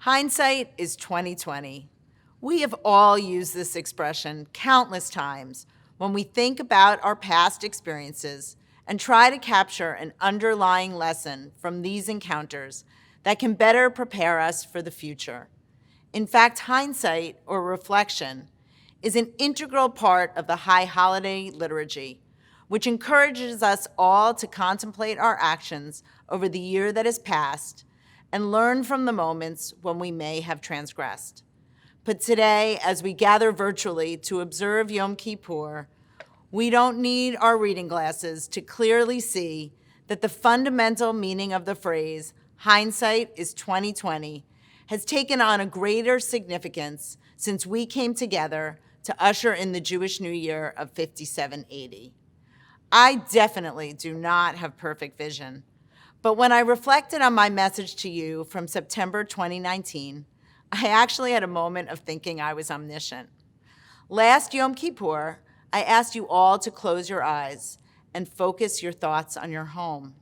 Hindsight is 2020. We have all used this expression countless times when we think about our past experiences and try to capture an underlying lesson from these encounters that can better prepare us for the future. In fact, hindsight, or reflection, is an integral part of the High Holiday liturgy, which encourages us all to contemplate our actions over the year that has passed and learn from the moments when we may have transgressed. But today, as we gather virtually to observe Yom Kippur, we don't need our reading glasses to clearly see that the fundamental meaning of the phrase, hindsight is 2020, has taken on a greater significance since we came together to usher in the Jewish New Year of 5780. I definitely do not have perfect vision, but when I reflected on my message to you from September 2019, I actually had a moment of thinking I was omniscient. Last Yom Kippur, I asked you all to close your eyes and focus your thoughts on your home.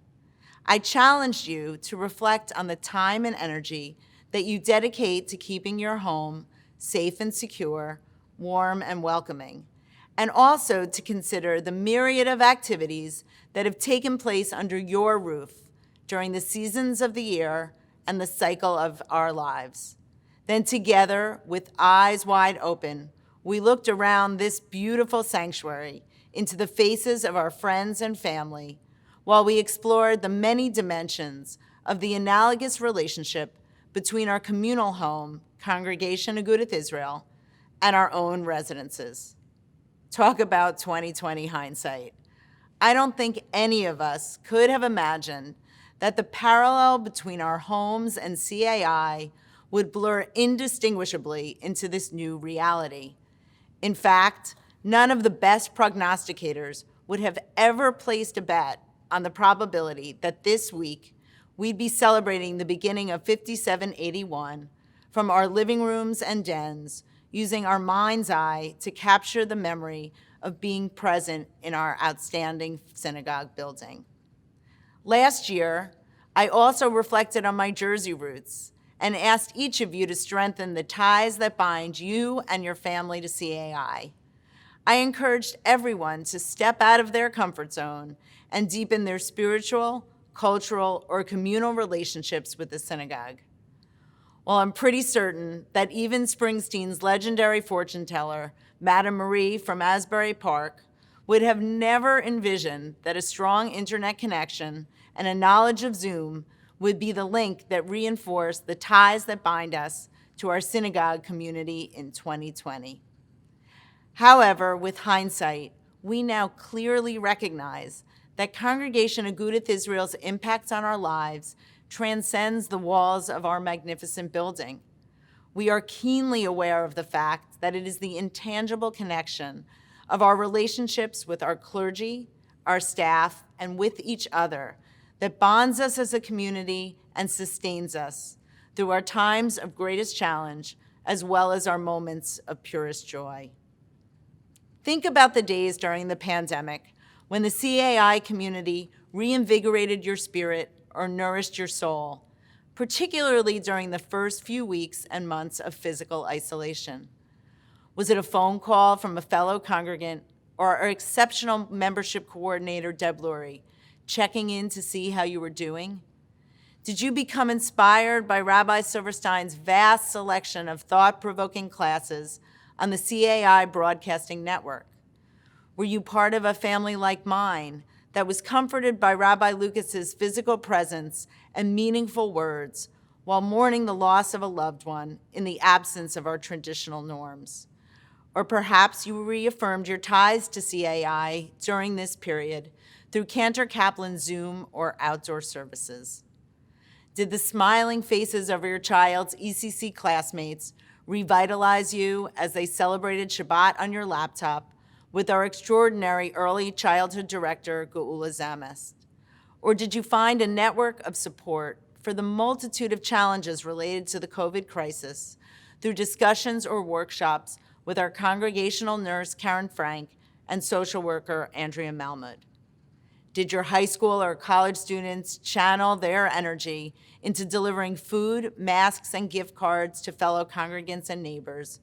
I challenged you to reflect on the time and energy that you dedicate to keeping your home safe and secure, warm and welcoming, and also to consider the myriad of activities that have taken place under your roof during the seasons of the year and the cycle of our lives. Then together, with eyes wide open, we looked around this beautiful sanctuary into the faces of our friends and family while we explored the many dimensions of the analogous relationship between our communal home, Congregation Agudath Israel, and our own residences. Talk about 2020 hindsight. I don't think any of us could have imagined that the parallel between our homes and CAI would blur indistinguishably into this new reality. In fact, none of the best prognosticators would have ever placed a bet on the probability that this week we'd be celebrating the beginning of 5781 from our living rooms and dens, using our mind's eye to capture the memory of being present in our outstanding synagogue building. Last year, I also reflected on my Jersey roots and asked each of you to strengthen the ties that bind you and your family to CAI. I encouraged everyone to step out of their comfort zone and deepen their spiritual, cultural, or communal relationships with the synagogue. Well, I'm pretty certain that even Springsteen's legendary fortune teller, Madame Marie from Asbury Park, would have never envisioned that a strong internet connection and a knowledge of Zoom would be the link that reinforced the ties that bind us to our synagogue community in 2020. However, with hindsight, we now clearly recognize that Congregation Agudath Israel's impact on our lives transcends the walls of our magnificent building. We are keenly aware of the fact that it is the intangible connection of our relationships with our clergy, our staff, and with each other that bonds us as a community and sustains us through our times of greatest challenge as well as our moments of purest joy. Think about the days during the pandemic when the CAI community reinvigorated your spirit or nourished your soul, particularly during the first few weeks and months of physical isolation. Was it a phone call from a fellow congregant or our exceptional membership coordinator, Deb Lurie, checking in to see how you were doing? Did you become inspired by Rabbi Silverstein's vast selection of thought-provoking classes on the CAI Broadcasting Network? Were you part of a family like mine that was comforted by Rabbi Lucas's physical presence and meaningful words while mourning the loss of a loved one in the absence of our traditional norms? Or perhaps you reaffirmed your ties to CAI during this period through Cantor Kaplan's Zoom or outdoor services. Did the smiling faces of your child's ECC classmates revitalize you as they celebrated Shabbat on your laptop with our extraordinary early childhood director, Geula Zamest? Or did you find a network of support for the multitude of challenges related to the COVID crisis through discussions or workshops with our congregational nurse, Karen Frank, and social worker, Andrea Malmud? Did your high school or college students channel their energy into delivering food, masks, and gift cards to fellow congregants and neighbors?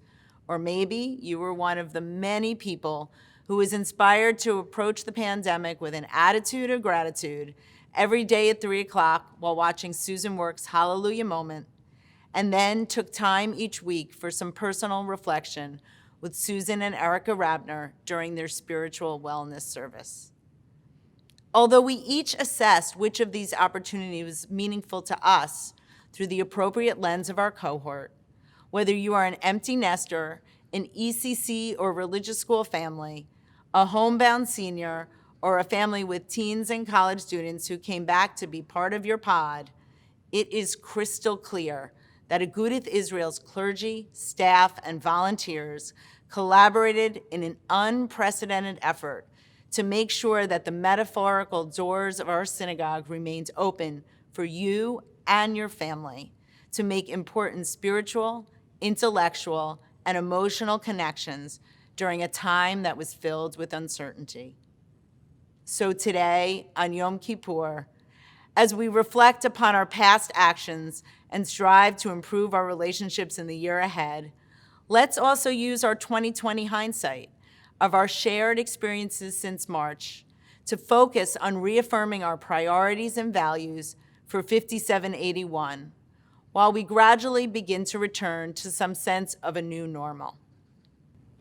Or maybe you were one of the many people who was inspired to approach the pandemic with an attitude of gratitude every day at 3 o'clock while watching Susan Work's Hallelujah Moment, and then took time each week for some personal reflection with Susan and Erica Rabner during their spiritual wellness service. Although we each assessed which of these opportunities was meaningful to us through the appropriate lens of our cohort, whether you are an empty nester, an ECC or religious school family, a homebound senior, or a family with teens and college students who came back to be part of your pod, it is crystal clear that Agudath Israel's clergy, staff, and volunteers collaborated in an unprecedented effort to make sure that the metaphorical doors of our synagogue remained open for you and your family to make important spiritual, intellectual, and emotional connections during a time that was filled with uncertainty. So today, on Yom Kippur, as we reflect upon our past actions and strive to improve our relationships in the year ahead, let's also use our 2020 hindsight of our shared experiences since March to focus on reaffirming our priorities and values for 5781, while we gradually begin to return to some sense of a new normal.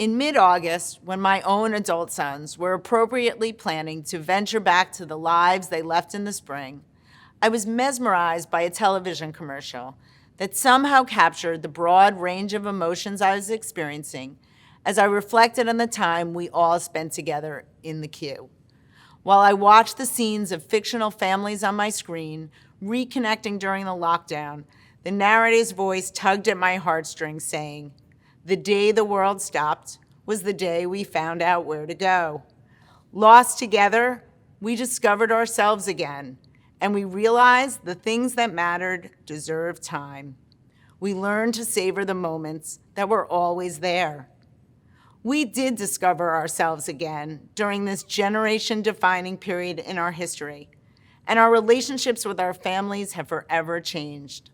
In mid-August, when my own adult sons were appropriately planning to venture back to the lives they left in the spring, I was mesmerized by a television commercial that somehow captured the broad range of emotions I was experiencing as I reflected on the time we all spent together in the queue. While I watched the scenes of fictional families on my screen reconnecting during the lockdown, the narrator's voice tugged at my heartstrings saying, "The day the world stopped was the day we found out where to go. Lost together, we discovered ourselves again, and we realized the things that mattered deserved time. We learned to savor the moments that were always there." We did discover ourselves again during this generation-defining period in our history, and our relationships with our families have forever changed.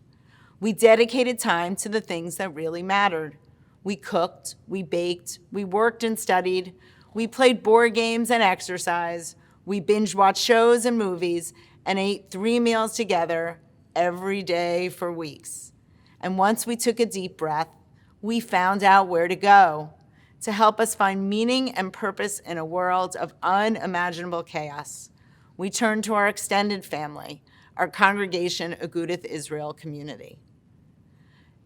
We dedicated time to the things that really mattered. We cooked, we baked, we worked and studied, we played board games and exercised, we binge-watched shows and movies, and ate 3 meals together every day for weeks. And once we took a deep breath, we found out where to go to help us find meaning and purpose in a world of unimaginable chaos. We turned to our extended family, our congregation Agudath Israel community.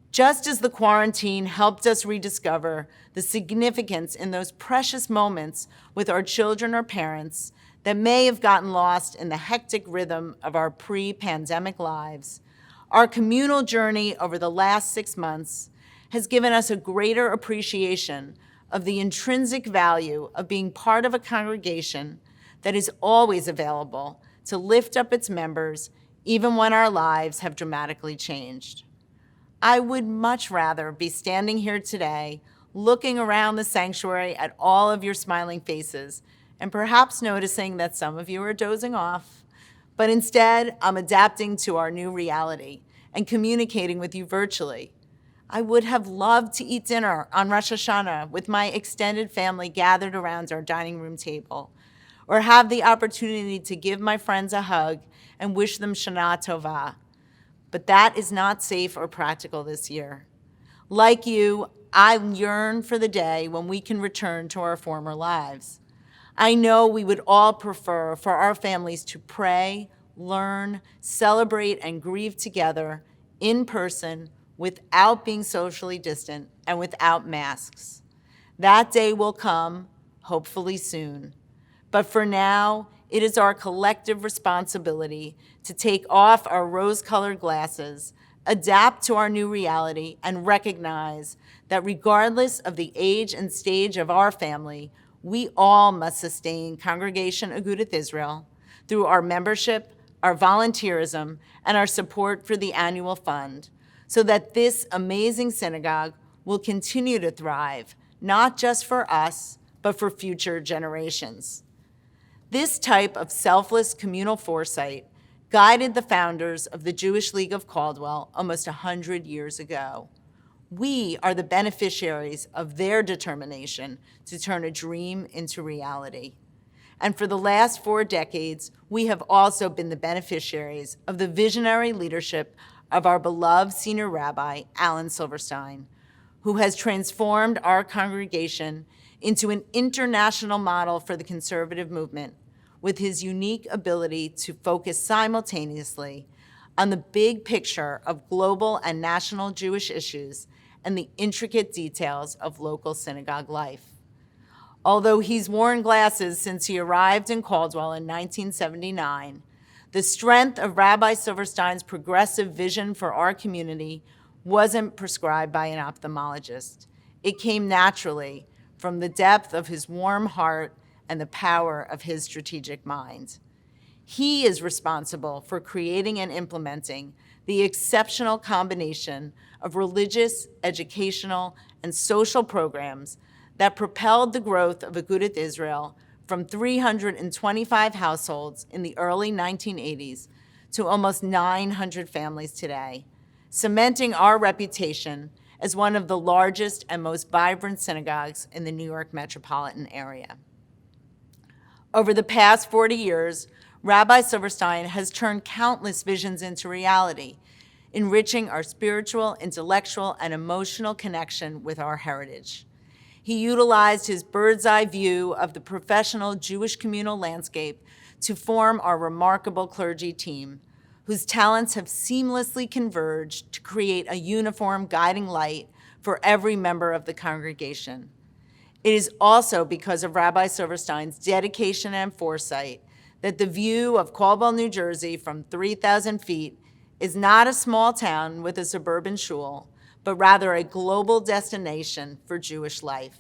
Just as the quarantine helped us rediscover the significance in those precious moments with our children or parents that may have gotten lost in the hectic rhythm of our pre-pandemic lives, our communal journey over the last 6 months has given us a greater appreciation of the intrinsic value of being part of a congregation that is always available to lift up its members, even when our lives have dramatically changed. I would much rather be standing here today, looking around the sanctuary at all of your smiling faces, and perhaps noticing that some of you are dozing off, but instead, I'm adapting to our new reality and communicating with you virtually. I would have loved to eat dinner on Rosh Hashanah with my extended family gathered around our dining room table, or have the opportunity to give my friends a hug and wish them Shana Tova. But that is not safe or practical this year. Like you, I yearn for the day when we can return to our former lives. I know we would all prefer for our families to pray, learn, celebrate, and grieve together in person without being socially distant and without masks. That day will come, hopefully soon. But for now, it is our collective responsibility to take off our rose-colored glasses, adapt to our new reality, and recognize that regardless of the age and stage of our family, we all must sustain Congregation Agudath Israel through our membership, our volunteerism, and our support for the annual fund, so that this amazing synagogue will continue to thrive, not just for us, but for future generations. This type of selfless communal foresight guided the founders of the Jewish League of Caldwell almost 100 years ago. We are the beneficiaries of their determination to turn a dream into reality. And for the last 4 decades, we have also been the beneficiaries of the visionary leadership of our beloved senior rabbi, Alan Silverstein, who has transformed our congregation into an international model for the conservative movement with his unique ability to focus simultaneously on the big picture of global and national Jewish issues and the intricate details of local synagogue life. Although he's worn glasses since he arrived in Caldwell in 1979, the strength of Rabbi Silverstein's progressive vision for our community wasn't prescribed by an ophthalmologist. It came naturally from the depth of his warm heart and the power of his strategic mind. He is responsible for creating and implementing the exceptional combination of religious, educational, and social programs that propelled the growth of Agudath Israel from 325 households in the early 1980s to almost 900 families today, cementing our reputation as one of the largest and most vibrant synagogues in the New York metropolitan area. Over the past 40 years, Rabbi Silverstein has turned countless visions into reality, enriching our spiritual, intellectual, and emotional connection with our heritage. He utilized his bird's-eye view of the professional Jewish communal landscape to form our remarkable clergy team, whose talents have seamlessly converged to create a uniform guiding light for every member of the congregation. It is also because of Rabbi Silverstein's dedication and foresight that the view of Caldwell, New Jersey from 3,000 feet is not a small town with a suburban shul, but rather a global destination for Jewish life.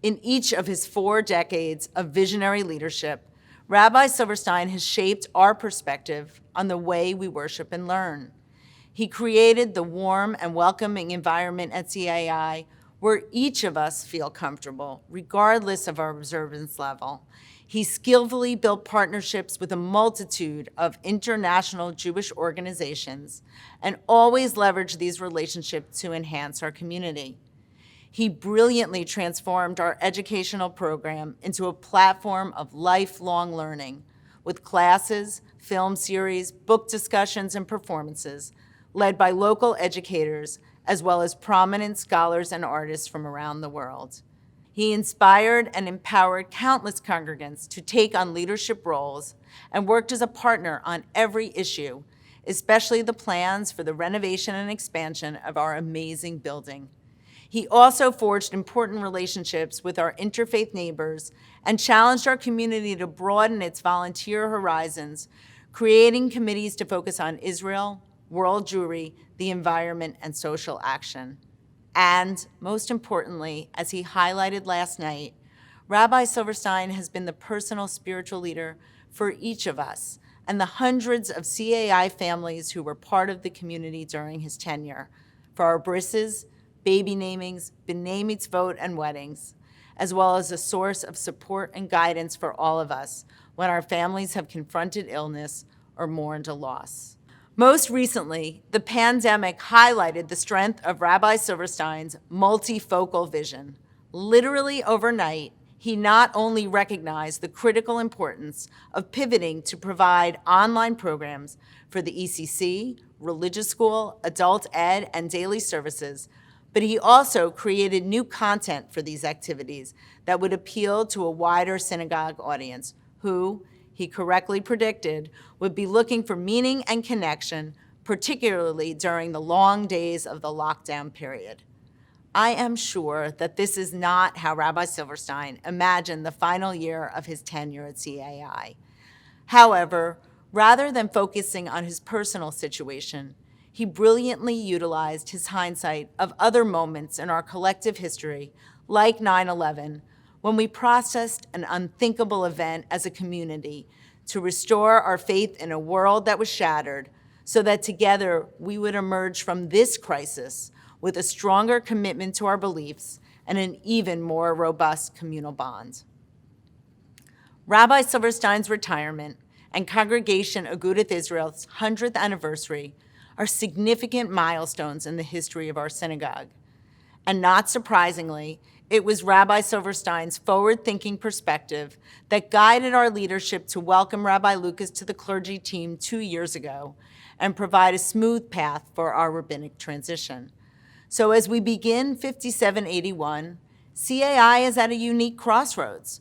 In each of his 4 decades of visionary leadership, Rabbi Silverstein has shaped our perspective on the way we worship and learn. He created the warm and welcoming environment at CAI where each of us feel comfortable, regardless of our observance level. He skillfully built partnerships with a multitude of international Jewish organizations and always leveraged these relationships to enhance our community. He brilliantly transformed our educational program into a platform of lifelong learning with classes, film series, book discussions, and performances led by local educators as well as prominent scholars and artists from around the world. He inspired and empowered countless congregants to take on leadership roles and worked as a partner on every issue, especially the plans for the renovation and expansion of our amazing building. He also forged important relationships with our interfaith neighbors and challenged our community to broaden its volunteer horizons, creating committees to focus on Israel, world Jewry, the environment, and social action. And most importantly, as he highlighted last night, Rabbi Silverstein has been the personal spiritual leader for each of us and the hundreds of CAI families who were part of the community during his tenure, for our brisses, baby namings, b'nai mitzvot, and weddings, as well as a source of support and guidance for all of us when our families have confronted illness or mourned a loss. Most recently, the pandemic highlighted the strength of Rabbi Silverstein's multifocal vision. Literally overnight, he not only recognized the critical importance of pivoting to provide online programs for the ECC, religious school, adult ed, and daily services, but he also created new content for these activities that would appeal to a wider synagogue audience who, he correctly predicted, would be looking for meaning and connection, particularly during the long days of the lockdown period. I am sure that this is not how Rabbi Silverstein imagined the final year of his tenure at CAI. However, rather than focusing on his personal situation, he brilliantly utilized his hindsight of other moments in our collective history, like 9/11, when we processed an unthinkable event as a community to restore our faith in a world that was shattered, so that together we would emerge from this crisis with a stronger commitment to our beliefs and an even more robust communal bond. Rabbi Silverstein's retirement and Congregation Agudath Israel's 100th anniversary are significant milestones in the history of our synagogue. And not surprisingly, it was Rabbi Silverstein's forward-thinking perspective that guided our leadership to welcome Rabbi Lucas to the clergy team 2 years ago and provide a smooth path for our rabbinic transition. So as we begin 5781, CAI is at a unique crossroads.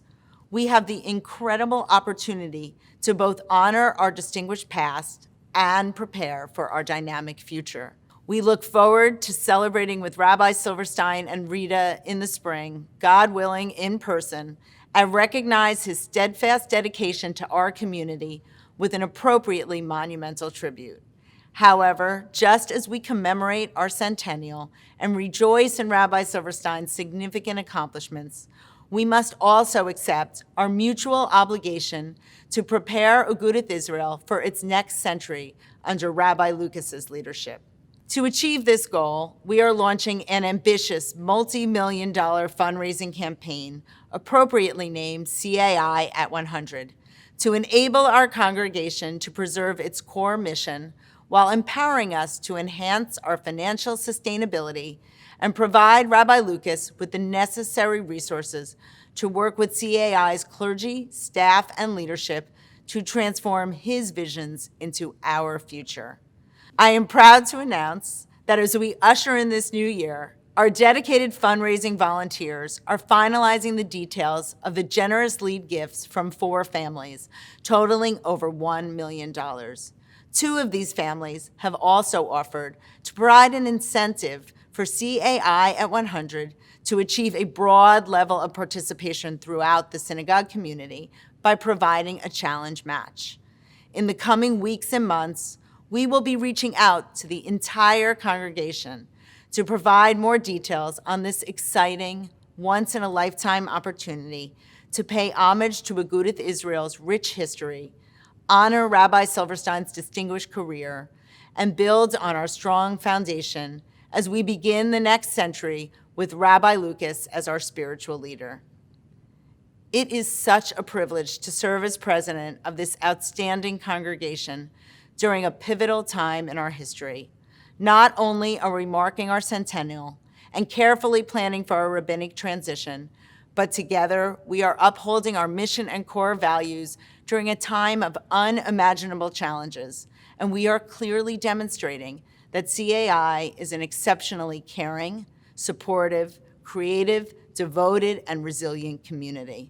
We have the incredible opportunity to both honor our distinguished past and prepare for our dynamic future. We look forward to celebrating with Rabbi Silverstein and Rita in the spring, God willing, in person, and recognize his steadfast dedication to our community with an appropriately monumental tribute. However, just as we commemorate our centennial and rejoice in Rabbi Silverstein's significant accomplishments, we must also accept our mutual obligation to prepare Agudath Israel for its next century under Rabbi Lucas's leadership. To achieve this goal, we are launching an ambitious multi-million-dollar fundraising campaign, appropriately named CAI at 100, to enable our congregation to preserve its core mission while empowering us to enhance our financial sustainability and provide Rabbi Lucas with the necessary resources to work with CAI's clergy, staff, and leadership to transform his visions into our future. I am proud to announce that as we usher in this new year, our dedicated fundraising volunteers are finalizing the details of the generous lead gifts from 4 families, totaling over $1 million. 2 of these families have also offered to provide an incentive for CAI at 100 to achieve a broad level of participation throughout the synagogue community by providing a challenge match. In the coming weeks and months, we will be reaching out to the entire congregation to provide more details on this exciting, once-in-a-lifetime opportunity to pay homage to Agudath Israel's rich history, honor Rabbi Silverstein's distinguished career, and build on our strong foundation as we begin the next century with Rabbi Lucas as our spiritual leader. It is such a privilege to serve as president of this outstanding congregation during a pivotal time in our history. Not only are we marking our centennial and carefully planning for our rabbinic transition, but together we are upholding our mission and core values during a time of unimaginable challenges, and we are clearly demonstrating that CAI is an exceptionally caring, supportive, creative, devoted, and resilient community.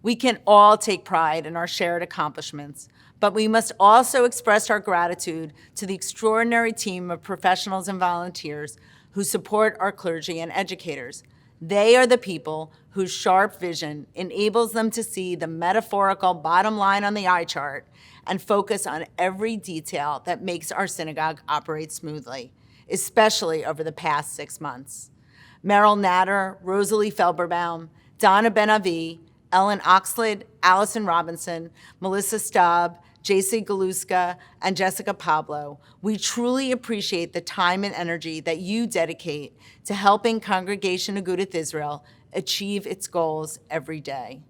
We can all take pride in our shared accomplishments, but we must also express our gratitude to the extraordinary team of professionals and volunteers who support our clergy and educators. They are the people whose sharp vision enables them to see the metaphorical bottom line on the eye chart and focus on every detail that makes our synagogue operate smoothly, especially over the past 6 months. Meryl Natter, Rosalie Felberbaum, Donna Ben-Avi, Ellen Oxlade, Allison Robinson, Melissa Staub, JC Galuska, and Jessica Pablo, we truly appreciate the time and energy that you dedicate to helping Congregation Agudath Israel achieve its goals every day.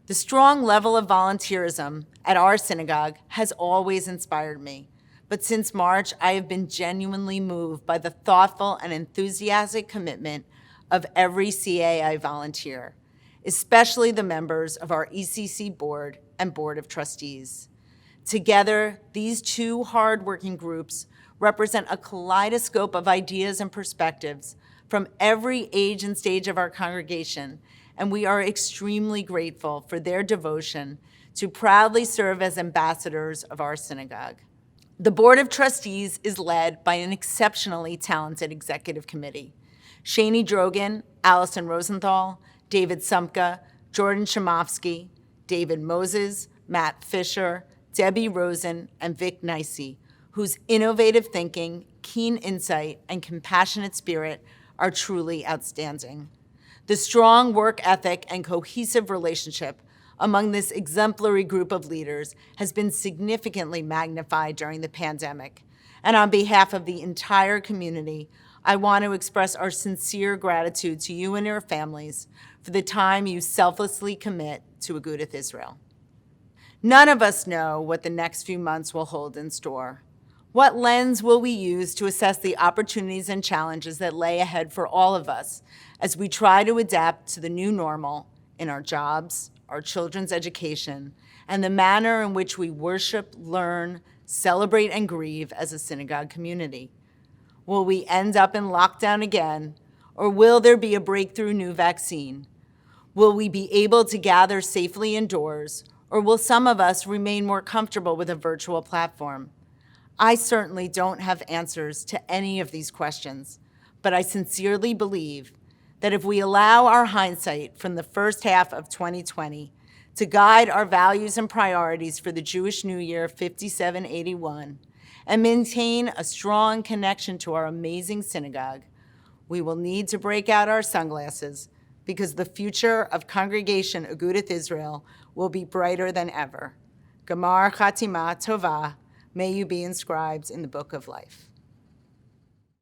The strong level of volunteerism at our synagogue has always inspired me, but since March, I have been genuinely moved by the thoughtful and enthusiastic commitment of every CAI volunteer, especially the members of our ECC board and board of trustees. Together, these 2 hard-working groups represent a kaleidoscope of ideas and perspectives from every age and stage of our congregation, and we are extremely grateful for their devotion to proudly serve as ambassadors of our synagogue. The Board of Trustees is led by an exceptionally talented executive committee. Shani Drogan, Allison Rosenthal, David Sumka, Jordan Shimofsky, David Moses, Matt Fisher, Debbie Rosen, and Vic Nicey, whose innovative thinking, keen insight, and compassionate spirit are truly outstanding. The strong work ethic and cohesive relationship among this exemplary group of leaders has been significantly magnified during the pandemic. And on behalf of the entire community, I want to express our sincere gratitude to you and your families for the time you selflessly commit to Agudath Israel. None of us know what the next few months will hold in store. What lens will we use to assess the opportunities and challenges that lay ahead for all of us as we try to adapt to the new normal in our jobs, our children's education, and the manner in which we worship, learn, celebrate, and grieve as a synagogue community? Will we end up in lockdown again, or will there be a breakthrough new vaccine? Will we be able to gather safely indoors, or will some of us remain more comfortable with a virtual platform? I certainly don't have answers to any of these questions, but I sincerely believe that if we allow our hindsight from the first half of 2020 to guide our values and priorities for the Jewish New Year 5781 and maintain a strong connection to our amazing synagogue, we will need to break out our sunglasses because the future of Congregation Agudath Israel will be brighter than ever. Gamar Chatima Tova, may you be inscribed in the Book of Life.